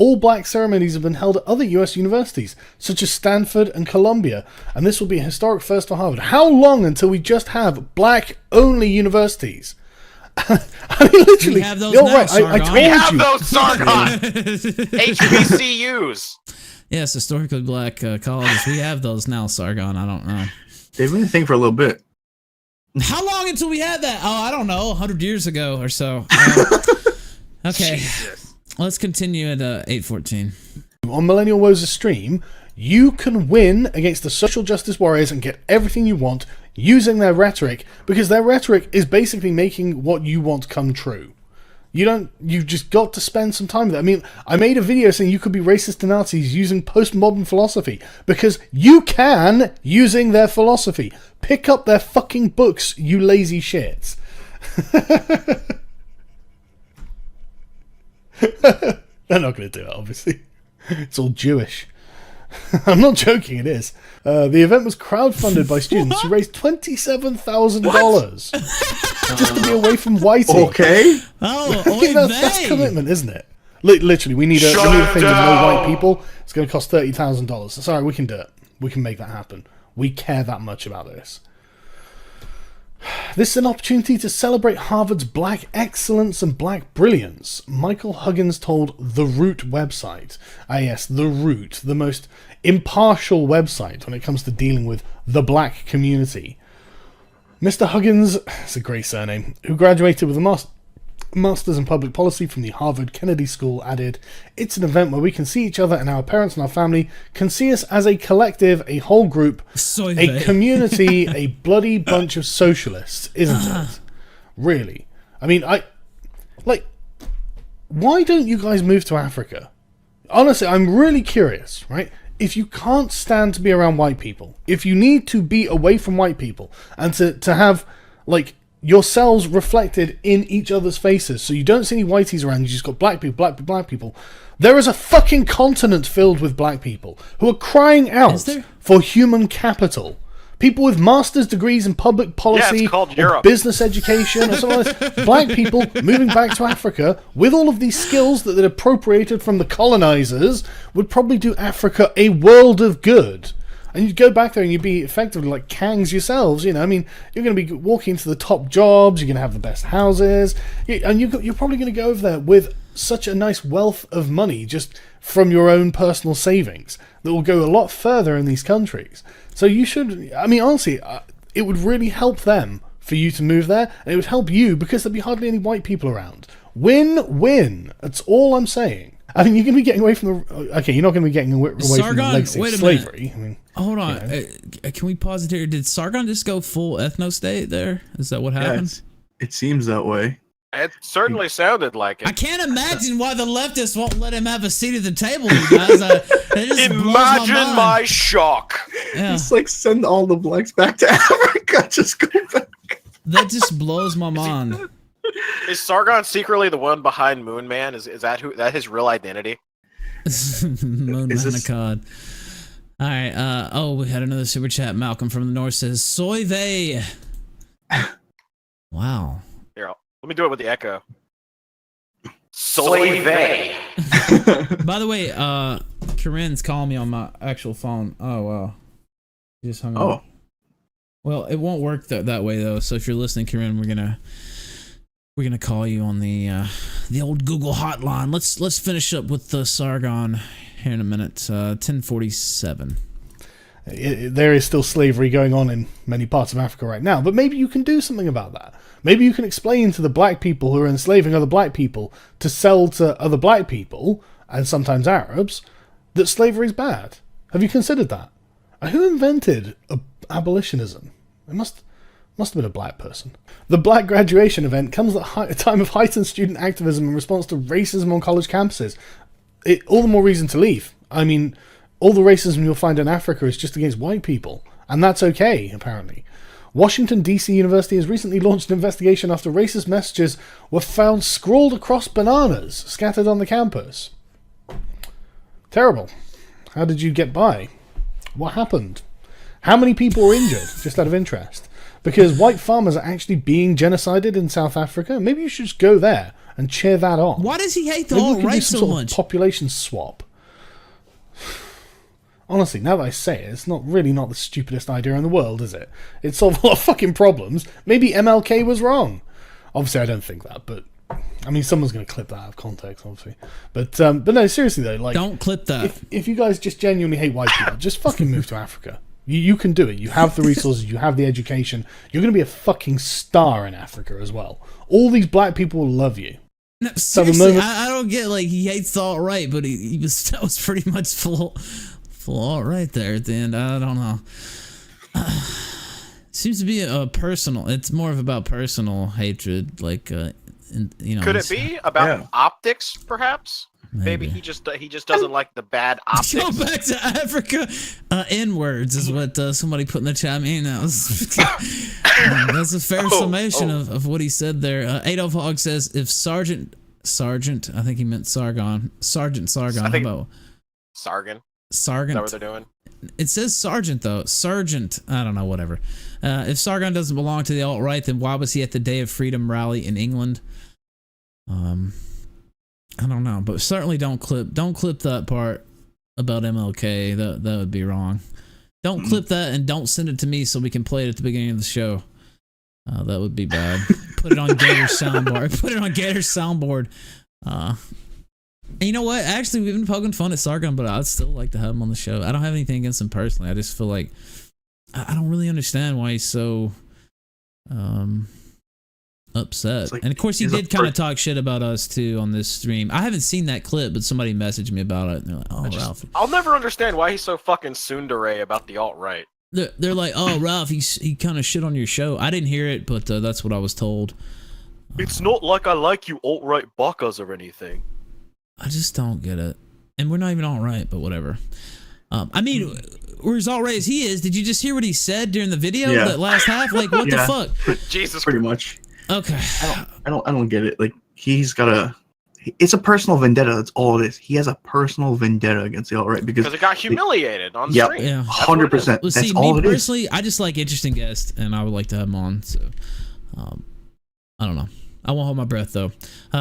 all-black ceremonies have been held at other US universities, such as Stanford and Columbia, and this will be a historic first for Harvard. How long until we just have black-only universities? I mean, literally, we have those now, right. I told We have you. those Sargon HBCUs. Yes, historically black colleges. We have those now, Sargon. I don't know. They've been a thing for a little bit. How long until we had that? Oh, I don't know. 100 years ago or so. Okay. Jesus. Let's continue at 8:14. On Millennial Woes' stream, you can win against the social justice warriors and get everything you want using their rhetoric, because their rhetoric is basically making what you want come true. You've just got to spend some time with it. I mean, I made a video saying you could be racist to Nazis using postmodern philosophy, because you can, using their philosophy. Pick up their fucking books, you lazy shits. They're not going to do it, obviously. It's all Jewish. I'm not joking, it is. The event was crowdfunded by students who raised $27,000 just to be away from whitey. Okay. Oh, that's commitment, isn't it? Literally, we need a thing with no white people. It's going to cost $30,000. Sorry, we can do it. We can make that happen. We care that much about this. This is an opportunity to celebrate Harvard's black excellence and black brilliance, Michael Huggins told The Root website. Ah yes, The Root, the most impartial website when it comes to dealing with the black community. Mr. Huggins, it's a great surname, who graduated with a Master's in Public Policy from the Harvard Kennedy School, added, "It's an event where we can see each other and our parents and our family can see us as a collective, a whole group, a community, a bloody bunch of socialists, isn't it? Really? I mean, why don't you guys move to Africa? Honestly, I'm really curious, right? If you can't stand to be around white people, if you need to be away from white people, and to have, like, yourselves reflected in each other's faces, so you don't see any whiteys around, you just got black people. There is a fucking continent filled with black people who are crying out for human capital. People with master's degrees in public policy, or business education, or something like this. Black people moving back to Africa with all of these skills that they'd appropriated from the colonizers would probably do Africa a world of good. And you'd go back there and you'd be effectively like kangs yourselves, you know. I mean, you're going to be walking to the top jobs, you're going to have the best houses, and you're probably going to go over there with such a nice wealth of money just from your own personal savings that will go a lot further in these countries. So you should, I mean, honestly, it would really help them for you to move there, and it would help you because there'd be hardly any white people around. Win-win. That's all I'm saying. I mean, you're going to be getting away from the... Okay, you're not going to be getting away from the legacy of slavery. I mean, hold on. Can we pause it here? Did Sargon just go full ethno-state there? Is that what happened? Yeah, it seems that way. It certainly sounded like it. I can't imagine why the leftists won't let him have a seat at the table, you guys. Imagine my shock. Yeah. Just like send all the blacks back to Africa. Just go back. That just blows my mind. Is Sargon secretly the one behind Moon Man? Is that his real identity? Moon Manacod. All right. We had another super chat. Malcolm from the North says, "Soy vey." Wow. Here, let me do it with the echo. Soy vey. By the way, Corinne's calling me on my actual phone. Oh wow. She just hung up. Oh. Well, it won't work that way though. So if you're listening, Corinne, we're gonna call you on the old Google hotline. Let's finish up with the Sargon here in a minute. 10:47. There is still slavery going on in many parts of Africa right now, but maybe you can do something about that. Maybe you can explain to the black people who are enslaving other black people to sell to other black people, and sometimes Arabs, that slavery is bad. Have you considered that? Who invented abolitionism? It must have been a black person. The black graduation event comes at a time of heightened student activism in response to racism on college campuses. All the more reason to leave. I mean, all the racism you'll find in Africa is just against white people, and that's okay, apparently. Washington, D.C. University has recently launched an investigation after racist messages were found scrawled across bananas scattered on the campus. Terrible. How did you get by? What happened? How many people were injured, just out of interest? Because white farmers are actually being genocided in South Africa. Maybe you should just go there and cheer that on. Why does he hate the Maybe we can do alt-right some so sort of much? population swap. Honestly, now that I say it, it's not the stupidest idea in the world, is it? It solved a lot of fucking problems. Maybe MLK was wrong. Obviously, I don't think that, but I mean, someone's going to clip that out of context, obviously. But no, seriously though, like, Don't clip that. if you guys just genuinely hate white people, just fucking move to Africa. You can do it. You have the resources. You have the education. You're going to be a fucking star in Africa as well. All these black people will love you. No, seriously, moment- I don't get, like, he hates the alt-right, but that was pretty much full alt-right there at the end. I don't know. Seems to be a personal. It's more of about personal hatred, like, you know. Could it be about optics, perhaps? Maybe he just doesn't like the bad optics. Go back to Africa. N-words is what somebody put in the chat. I mean, that's a fair summation of what he said there. Adolf Hogg says, if Sergeant, I think he meant Sargon. Sergeant, I how think about Sargon. Sargon? Is that what they're doing? It says Sergeant, though. Sergeant, I don't know, whatever. If Sargon doesn't belong to the alt-right, then why was he at the Day of Freedom rally in England? I don't know, but certainly don't clip that part about MLK. That would be wrong. Don't clip that, and don't send it to me so we can play it at the beginning of the show. That would be bad. Put it on Gator's soundboard. Put it on Gator's soundboard. And you know what? Actually, we've been poking fun at Sargon, but I'd still like to have him on the show. I don't have anything against him personally. I just feel like I don't really understand why he's so upset. Like, and of course, he did kind of talk shit about us too on this stream. I haven't seen that clip, but somebody messaged me about it. And they're like, "Oh, Ralph." I'll never understand why he's so fucking tsundere about the alt-right. They're like, "Oh, Ralph, he kind of shit on your show." I didn't hear it, but that's what I was told. It's not like I like you alt-right buckers or anything. I just don't get it. And we're not even all right, but whatever. I mean, we're as all right as he is. Did you just hear what he said during the video? Yeah. That last half? Like, what the fuck? Jesus Pretty Christ. much. Okay. I don't get it. Like, he's got it's a personal vendetta. That's all it is. He has a personal vendetta against the alt-right because Because it got humiliated on Yep. stream. Yeah. 100%. Well, That's see, all me it is. personally, I just like interesting guests, and I would like to have them on. So, I don't know. I won't hold my breath though.